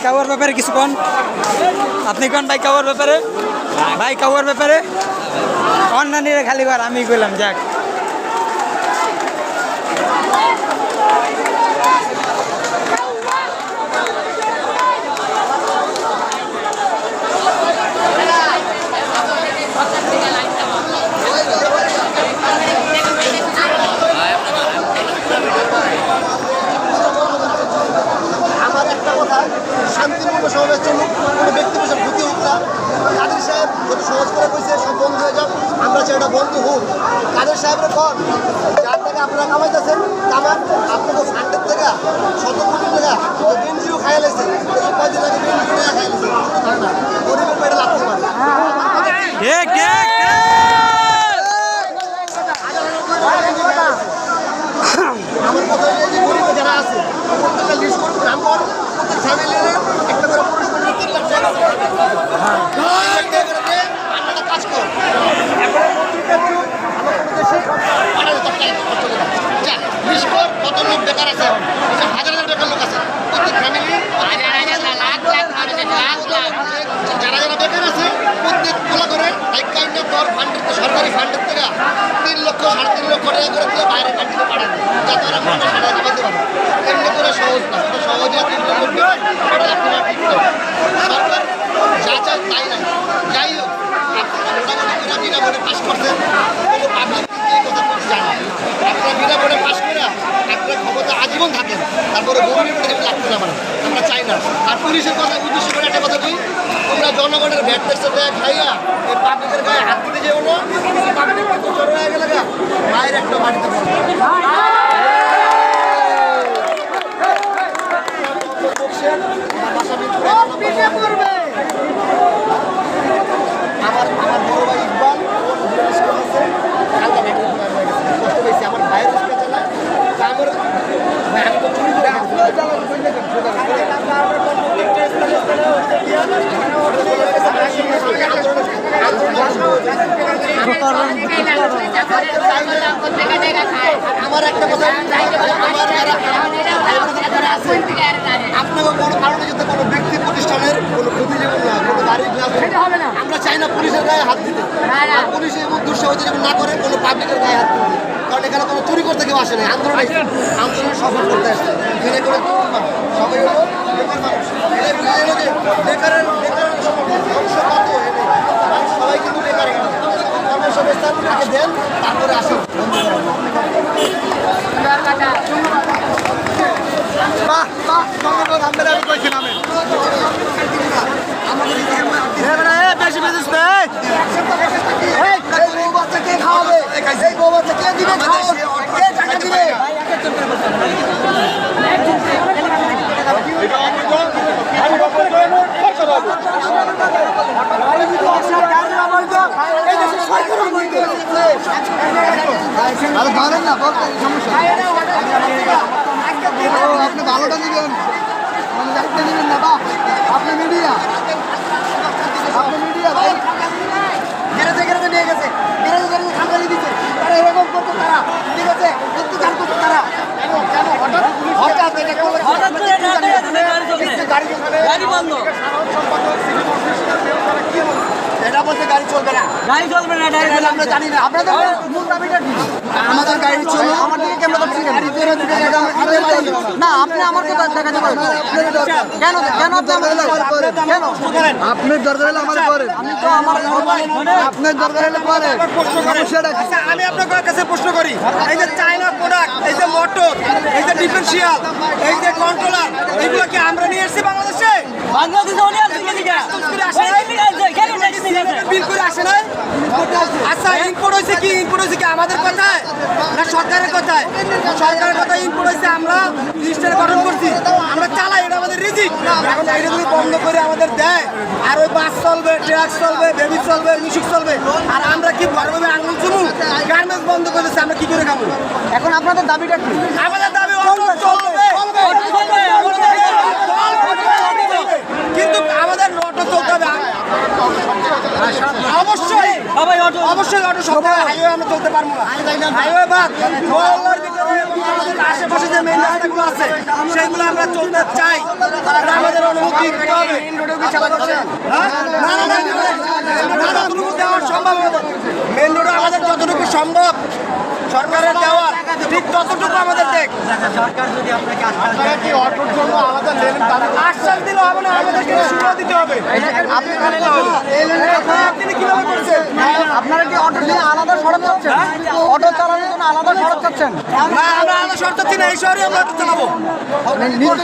কাউয়ার ব্যাপারে কিছু কোন আপনি কোন ভাই কাউয়ার ব্যাপারে ভাই কাউয়ার ব্যাপারে অন্যান্যরা খালি বার আমি কইলাম যাক শান্তিপূর্ণ সমাবেশ চলুক, কোনো ব্যক্তিবিশেষ ক্ষতি হোক না। কাদের সাহেব যদি সহজ করে কইছে সব বন্ধ হয়ে যাক, আমরা চাই এটা বন্ধ হোক। কাদের সাহেবের কর যার থেকে আপনারা কামাইতেছেন কামান আপনাদের ফান্ডের থেকে শত কোটি টাকা বেঞ্জিও খাইয়া লাইছে, এই কয়দিন আগে বেঞ্জিও টাকা খাইয়া লাইছে, গরিবের পেটে লাগতে পারে। আমার কথা হলো যে গরিবে যারা আছে প্রত্যেকটা লিস্ট করুন, নাম কর প্রত্যেক ফ্যামিলির একটা করে পুরস্কার 3 লাখ টাকা আপনারা কাজ করুন। কত লোক বেকার আছে, হাজার হাজার বেকার লোক আছে প্রত্যেক ফ্যামিলি, যারা যারা বেকার আছে প্রত্যেক খোলা করে সরকারি ফান্ডের থেকে 3 লক্ষ 3.5 লক্ষ টাকা করে দিয়ে বাইরে কান্ট্রিতে পাঠানো, যাতে ওরা টাকা কামাতে পারে। এমনি করে সহজ না, সহজে 3 লক্ষ সরকার যা চায় তাই নাই। যাই হোক আপনারা বিনা বোর্ডে পাস করছেন, কিন্তু পাবলিক এই কথা কোনো জানে আপনারা বিনা বোর্ডে পাস করে আপনারা ক্ষমতা আজীবন থাকেন, তারপরে গরিবের পেটে লাগতে না পারেন, আমরা চাই না। আর পুলিশের কথা উদ্দেশ্য করে একটা কথা কই, তোমরা জনগণের ভ্যাট ট্যাক্সের টাকা খাইয়া এই পাবলিকের গায়ে হাত দিতে যেও না, পাবলিক কিন্তু জড়ো হয়ে গেলে বাইরে একটা মাটিতে পড়বে। আমার বড় ভাই ইকবাল আছে, কালকা ভ্যাট কষ্ট পেয়েছি, আমার ভাইয়ের রিক্সা চালায়, আমার ভাই আমি তো চুরি করে আমার একটা কথা, আপনাকে কোনো কারণে যদি কোনো ব্যক্তি প্রতিষ্ঠানের কোনো ক্ষতি যেমন না, কোনো গাড়ির গ্লাস আমরা চাই না পুলিশের গায়ে হাত দিতে, পুলিশ এমন দুঃসাহস যেমন না করে কোনো পাবলিকের গায়ে হাত দিতে, কারণ এখানে কোনো চুরি করতে কেউ আসে নাই, আন্দোলন সফল করতে আসছে, এখানে করে সবাই হলো বেকার মানুষ, বেকারের ধ্বংস কত সবাই কিন্তু বেকার, কর্মসংস্থান আগে দেন তারপরে আসুন। বেশি বেশি কে খাওয়াবে, এই বউ বাচ্চা কে দিবে, কে টাকা দিবে? আপনি ভালোটা নিবেন, মানে দায়িত্ব নিবেন না, বা আপনি মিডিয়া গেরেজে নিয়ে গেছে, গেরেজে খালি দিচ্ছে, তারা এরকম করতো, তারা ঠিক আছে অত্যাচার করতো, তারা কেন হঠাৎ গাড়ি বন্ধ, এটা বলতে গাড়ি চলবে না, আমরা জানি না। আপনাদের মূল দাবিটা কি? আমাদের গাড়ি চলবে, আমার দিকে ক্যামেরা করছি না, আপনি আমার কথা দেখাতে পারেন কেন? আপনার দরকার হলে আমার করেন, আমি তো আমার আপনার দরকার হলে করেন। আমি আপনার কাছে প্রশ্ন করি, এই যে চায়না প্রোডাক্ট, এই যে মোটর, এই যে ডিফারেন্সিয়াল, এই যে কন্ট্রোলার, এগুলো কি আমরা নিয়ে এসেছি বাংলাদেশে? বিল করে আসে নাই? আচ্ছা ইম্পোর্ট হয়েছে কি আমাদের কথায় না সরকারের কথায়? সরকারের কথায় ইম্পোর্ট হয়েছে, আমরা রেজিস্টার গঠন করছি, আমরা চালাই, এটা আমাদের রিজিক। এখন এটা যদি বন্ধ করে আমাদের দেয়, আর ওই বাস চলবে, ট্রাক চলবে, বেবি চলবে, মিউজিক চলবে, আর আমরা কি বড়ভাবে আঙুল চুমু? গার্মেন্টস বন্ধ করেছে, আমরা কি করে খাবো? এখন আপনাদের দাবিটা কি? আমাদের দাবি চলবে, কিন্তু আমাদের অটো চলতে হবে, অবশ্যই অটো সব হাইওয়ে আমরা চলতে পারবো না, হাইওয়ে বাদ আমাদের আশেপাশে যে মেইন রাস্তাগুলো আছে সেইগুলো আমরা চলতে চাই, তাহলে আমাদের অনুমতি দিতে হবে। যতটুকু দেওয়া সম্ভব মেইন রোডে আমাদের যতটুকু সম্ভব সরকারের দেওয়া ঠিক ততটুকু আমাদের দেখ। আশ্বাস দিলে হবে না, আমাদেরকে সুবিধা দিতে হবে। আপনি কিভাবে করছেন? আপনারা কি অটো নিয়ে আলাদা সড়ক চাচ্ছেন? অটো চালানোর জন্য আলাদা সড়ক চাচ্ছেন? না, আমরা আলাদা শর্ত চাচ্ছি না, এই শহরে আমরা চালাবো।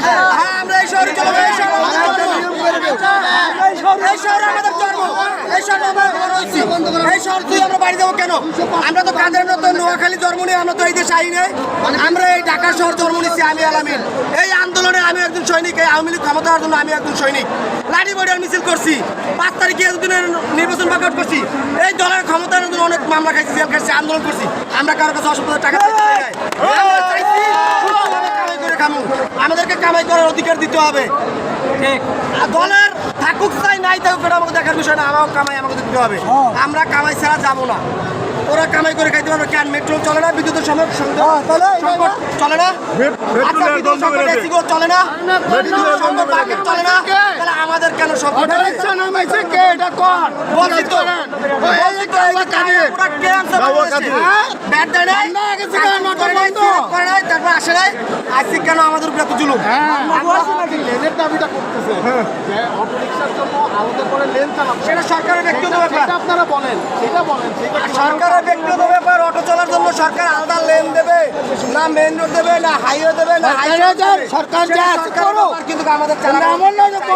হ্যাঁ, আমরা এই শহরে চালাবো, এই শহরে আমাদের জন্ম, এই শহরে আমাদের জন্ম, এই শহরে আমরা বড় হয়েছি। এই শহর তুই আমরা বাড়ি যাবো কেন? আমরা তো কাদের মতো নোয়াখালী জন্ম নিয়ে আমরা তো এই দেশে আই নাই, আমরা এই ঢাকা শহর জন্ম নিচ্ছি। আমি আলামিন, এই আন্দোলনে আমি একজন সৈনিক, এই আওয়ামী লীগ ক্ষমতা হওয়ার জন্য আমি একজন সৈনিক। লাঠি বডিয়ার মিছিল করছি, 5 তারিখে এতদিনের নির্বাচন বাকআউট করছি, এই দলের ক্ষমতার জন্য অনেক মামলা খাইছি, জেল খাইছি, আন্দোলন করছি। আমরা কারোর কাছে অসম্পদ টাকা চাইতে চাই নাই। আমরা চাইছি সুষ্ঠুভাবে কামাই করে খামু, আমাদেরকে কামাই করার অধিকার দিতে হবে। আর দলের থাকুক চাই নাই থাকুক এটা আমাকে দেখার বিষয় না, আমাকে কামাই আমাকে দিতে হবে। আমরা কামাই ছাড়া যাবো না। ওরা কামাই করে খাইতে পারবে কেন? মেট্রো চলে না, বিদ্যুতের সংকট চলে না, আচ্ছা, বিদ্যুৎ সংকট এসিগো চলে না, বিদ্যুতের সংকট বাকি চলে না, তাহলে আমাদের কেন সংকট? বলছি তো, এই কাজে পুরা কে আনসার করেছে? ব্যাট দেয় নাই, করে নাই, করে নাই, তারপর আসে নাই, আজকে কেন আমাদের উপরে এত জুলুম? লেনের দাবিটা করতেছে যে অটো রিকশার জন্য আলাদা করে লেন চালাবো, সেটা সরকারের ব্যক্তিগত ব্যাপার। সেটা আপনারা বলেন, সেটা বলেন, সেটা সরকারের ব্যক্তিগত ব্যাপার। অটো চলার জন্য সরকার আলাদা লেন দেবে না, মেইন রোড দেবে না, হাইওয়ে দেবে না, হাইওয়ে সরকার, কিন্তু আমাদের চালানো